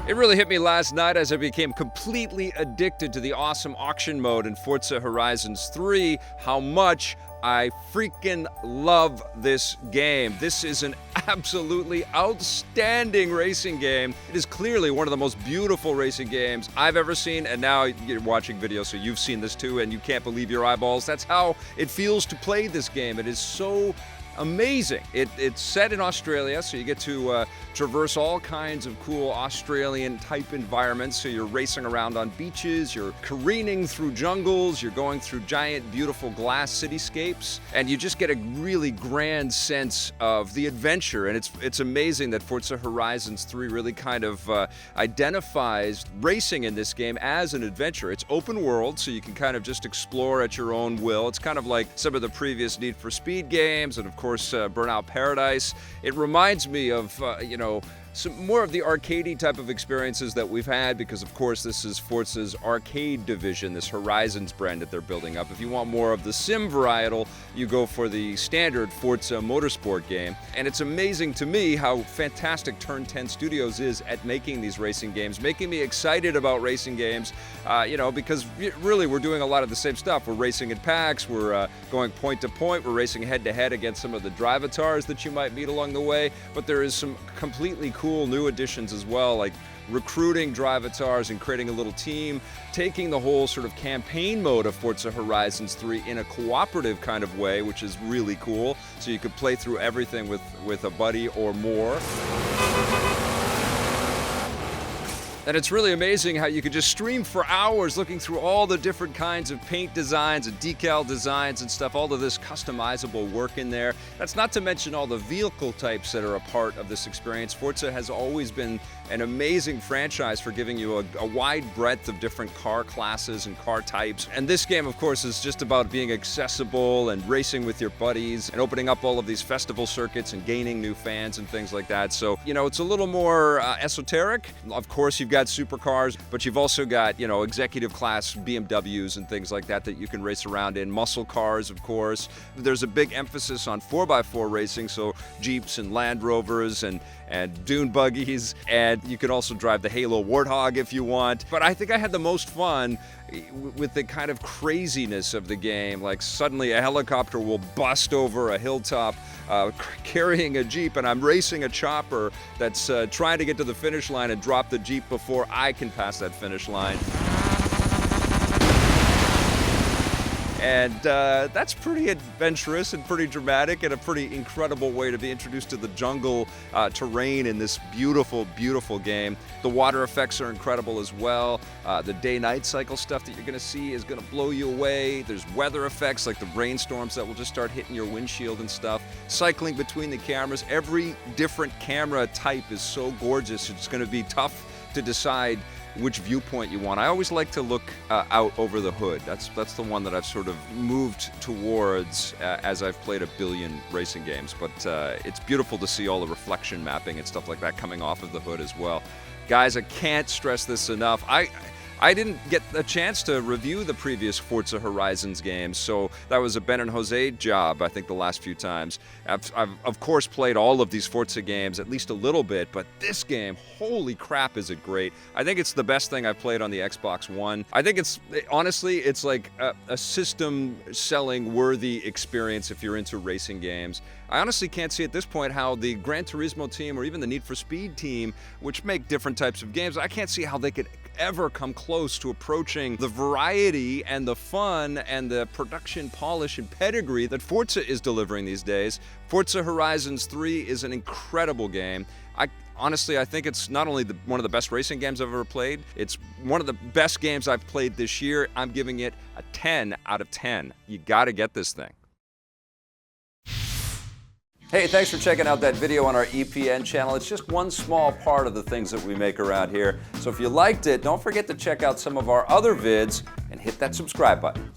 It really hit me last night as I became completely addicted to the awesome auction mode in Forza Horizon 3, how much I freaking love this game. This is an absolutely outstanding racing game. It is clearly one of the most beautiful racing games I've ever seen, and now you're watching videos, so you've seen this too, and you can't believe your eyeballs. That's how it feels to play this game. It is so amazing. It's set in Australia, so you get to traverse all kinds of cool Australian type environments. So you're racing around on beaches, you're careening through jungles, you're going through giant beautiful glass cityscapes, and you just get a really grand sense of the adventure. And it's amazing that Forza Horizon 3 really kind of identifies racing in this game as an adventure. It's open world, so you can kind of just explore at your own will. It's kind of like some of the previous Need for Speed games, and of course Burnout Paradise. It reminds me of some more of the arcadey type of experiences that we've had, because of course this is Forza's arcade division, this Horizons brand that they're building up. If you want more of the sim varietal, you go for the standard Forza Motorsport game. And it's amazing to me how fantastic Turn 10 Studios is at making these racing games, making me excited about racing games, because really we're doing a lot of the same stuff. We're racing in packs, we're going point to point, we're racing head to head against some of the drivatars that you might meet along the way, but there is some completely cool new additions as well, like recruiting drivatars and creating a little team, taking the whole sort of campaign mode of Forza Horizons 3 in a cooperative kind of way, which is really cool. So you could play through everything with a buddy or more. And it's really amazing how you could just stream for hours looking through all the different kinds of paint designs and decal designs and stuff, all of this customizable work in there. That's not to mention all the vehicle types that are a part of this experience. Forza has always been an amazing franchise for giving you a wide breadth of different car classes and car types. And this game, of course, is just about being accessible and racing with your buddies and opening up all of these festival circuits and gaining new fans and things like that. So, it's a little more esoteric. Of course, you've got supercars, but you've also got, executive class BMWs and things like that you can race around in. Muscle cars, of course. There's a big emphasis on 4x4 racing, so Jeeps and Land Rovers and dune buggies, and you can also drive the Halo Warthog if you want. But I think I had the most fun with the kind of craziness of the game. Like suddenly a helicopter will bust over a hilltop carrying a Jeep, and I'm racing a chopper that's trying to get to the finish line and drop the Jeep before I can pass that finish line. And that's pretty adventurous and pretty dramatic, and a pretty incredible way to be introduced to the jungle terrain in this beautiful, beautiful game. The water effects are incredible as well. The day-night cycle stuff that you're going to see is going to blow you away. There's weather effects like the rainstorms that will just start hitting your windshield and stuff. Cycling between the cameras. Every different camera type is so gorgeous. It's going to be tough to decide which viewpoint you want. I always like to look out over the hood. That's the one that I've sort of moved towards as I've played a billion racing games. But it's beautiful to see all the reflection mapping and stuff like that coming off of the hood as well. Guys, I can't stress this enough. I didn't get a chance to review the previous Forza Horizons games, so that was a Ben and Jose job, I think, the last few times. I've of course played all of these Forza games at least a little bit, but this game, holy crap, is it great. I think it's the best thing I've played on the Xbox One. I think honestly, it's like a system-selling worthy experience if you're into racing games. I honestly can't see at this point how the Gran Turismo team or even the Need for Speed team, which make different types of games, I can't see how they could ever come close to approaching the variety and the fun and the production polish and pedigree that Forza is delivering these days. Forza Horizons 3 is an incredible game. Honestly, I think it's not only one of the best racing games I've ever played, it's one of the best games I've played this year. I'm giving it a 10 out of 10. You gotta get this thing. Hey, thanks for checking out that video on our EPN channel. It's just one small part of the things that we make around here. So if you liked it, don't forget to check out some of our other vids and hit that subscribe button.